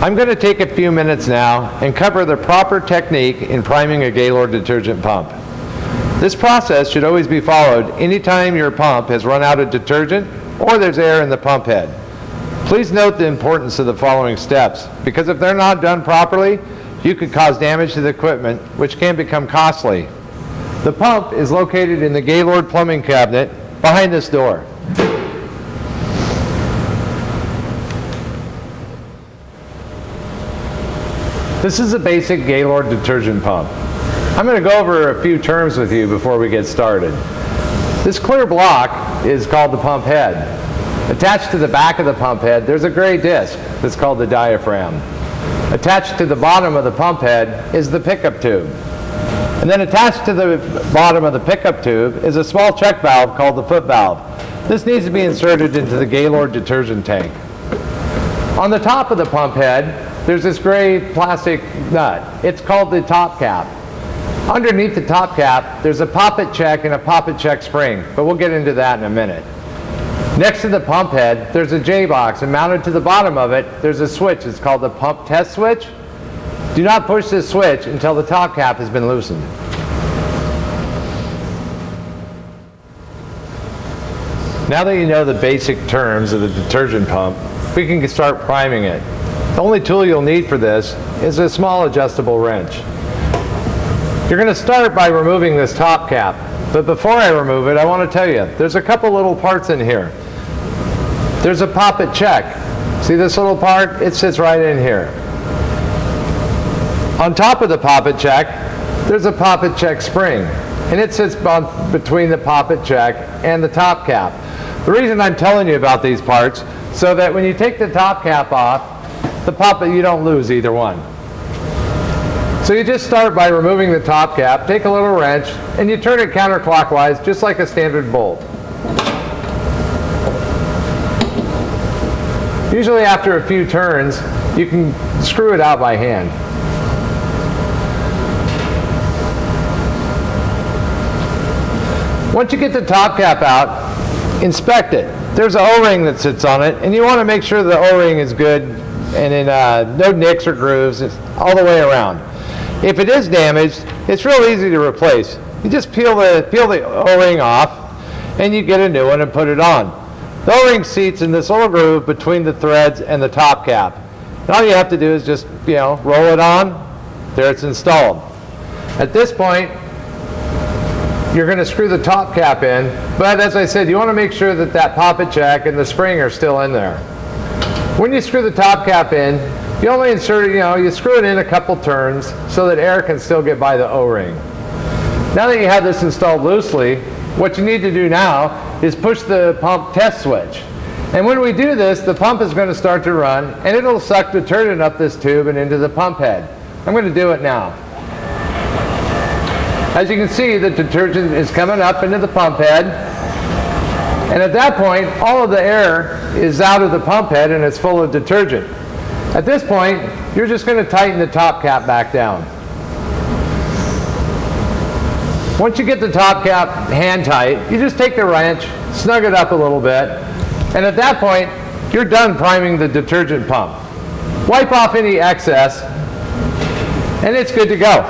I'm going to take a few minutes now and cover the proper technique in priming a Gaylord detergent pump. This process should always be followed anytime your pump has run out of detergent or there's air in the pump head. Please note the importance of the following steps, because if they're not done properly, you could cause damage to the equipment, which can become costly. The pump is located in the Gaylord plumbing cabinet behind this door. This is a basic Gaylord detergent pump. I'm going to go over a few terms with you before we get started. This clear block is called the pump head. Attached to the back of the pump head, there's a gray disc that's called the diaphragm. Attached to the bottom of the pump head is the pickup tube. And then attached to the bottom of the pickup tube is a small check valve called the foot valve. This needs to be inserted into the Gaylord detergent tank. On the top of the pump head, there's this gray plastic nut. It's called the top cap. Underneath the top cap, there's a poppet check and a poppet check spring, but we'll get into that in a minute. Next to the pump head, there's a J-box, and mounted to the bottom of it, there's a switch. It's called the pump test switch. Do not push this switch until the top cap has been loosened. Now that you know the basic terms of the detergent pump, we can start priming it. The only tool you'll need for this is a small adjustable wrench. You're going to start by removing this top cap, but before I remove it, I want to tell you, there's a couple little parts in here. There's a poppet check. See this little part? It sits right in here. On top of the poppet check, there's a poppet check spring, and it sits between the poppet check and the top cap. The reason I'm telling you about these parts, so that when you take the top cap off, the poppet, you don't lose either one. So you just start by removing the top cap, take a little wrench, and you turn it counterclockwise just like a standard bolt. Usually after a few turns, you can screw it out by hand. Once you get the top cap out, inspect it. There's an O-ring that sits on it, and you want to make sure the O-ring is good and in no nicks or grooves all the way around. If it is damaged, it's real easy to replace. You just peel the O-ring off, and you get a new one and put it on. The O-ring seats in this little groove between the threads and the top cap. And all you have to do is just, roll it on. There it's installed. At this point, you're going to screw the top cap in, but as I said, you want to make sure that that poppet check and the spring are still in there. When you screw the top cap in, you only insert it, you screw it in a couple turns so that air can still get by the O-ring. Now that you have this installed loosely, what you need to do now is push the pump test switch. And when we do this, the pump is going to start to run, and it'll suck detergent up this tube and into the pump head. I'm going to do it now. As you can see, the detergent is coming up into the pump head. And at that point, all of the air is out of the pump head and it's full of detergent. At this point, you're just going to tighten the top cap back down. Once you get the top cap hand tight, you just take the wrench, snug it up a little bit, and at that point, you're done priming the detergent pump. Wipe off any excess, and it's good to go.